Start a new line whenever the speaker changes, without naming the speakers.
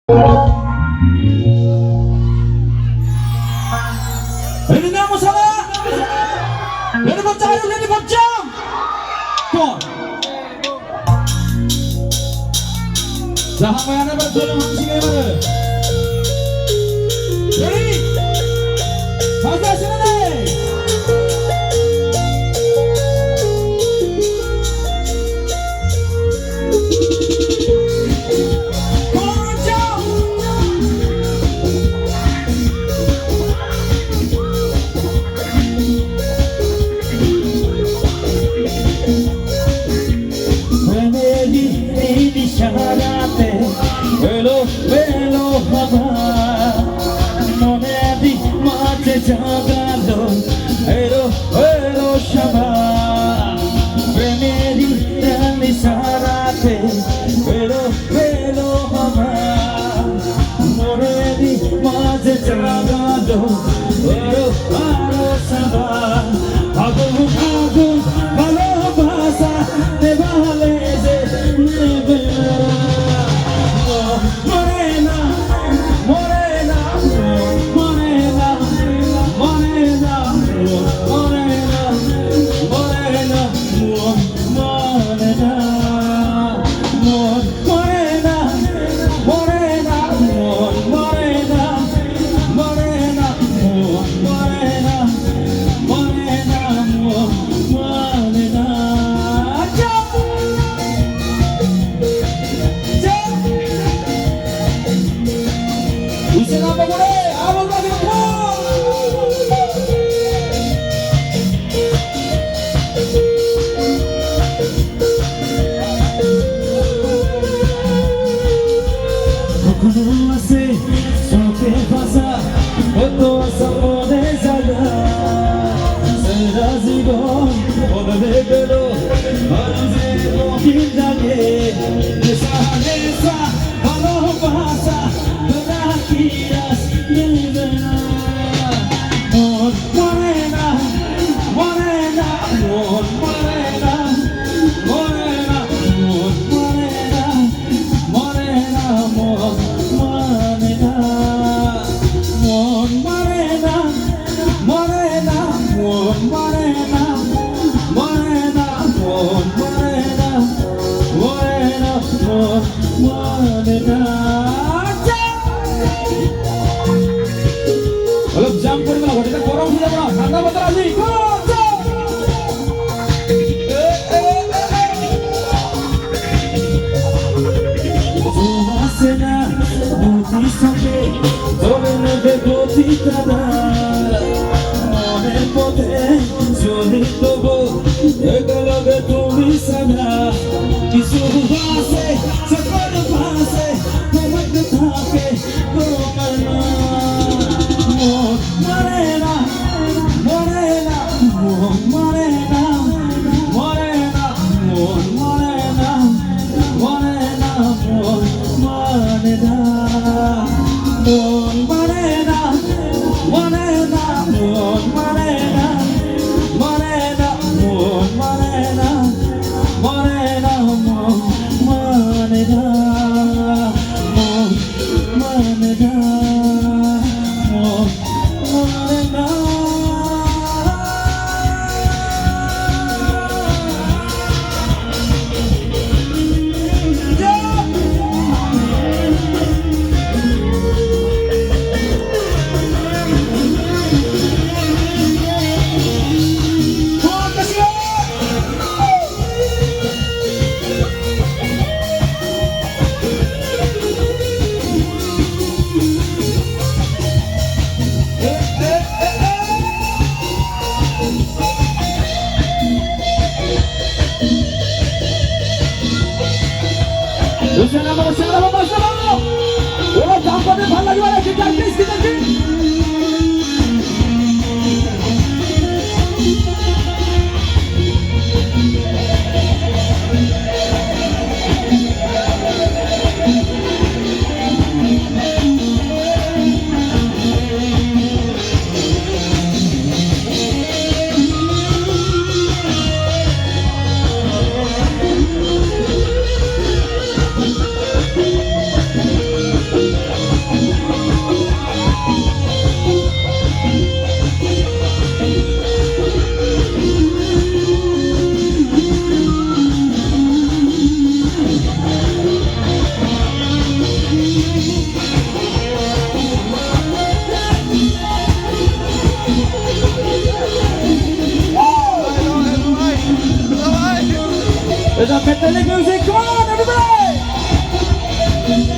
Ready now, Musala? Ready for time, ready for jump! Come on. Jahan mana berdua hamsi ke mana? Ready? Masa sini deh. Hello, hello, Baba. Monedi mate jagalo. Hello, hello, Shaba. Premedi dali sarate. Hello, hello, Baba. Monedi mate jagalo. Hello, hello, Shaba. Agu, agu, balo basa, devale ze, neve. Morena, morena, morena, morena, morena, morena, morena, morena, morena, morena, morena, morena, morena, Usen apa boleh? Abang lagi pun. Kokono ase, soke pasa, koto asa mone zaga. Serazigon, odale belo, arze mohin jage. Nesa nesa, halo pasa. Kiras nirvana, mon morena, morena, mon morena, morena, mon morena, morena, mon morena, mon morena, morena, mon morena, morena, mon morena, morena, mon morena. Kalau jam pun malah, kita korang sudah pernah. Anda betul lagi. Suasana buti sampai, dove begoti tada. Mone pote, sulit tobo, ekala betumi sana. Isu base, sekolah base, memang ketake korona. Morena, morena, morena, morena, morena, morena, morena, morena, morena, morena, morena, morena, morena, morena, morena. There's a metallic music. Come on, everybody!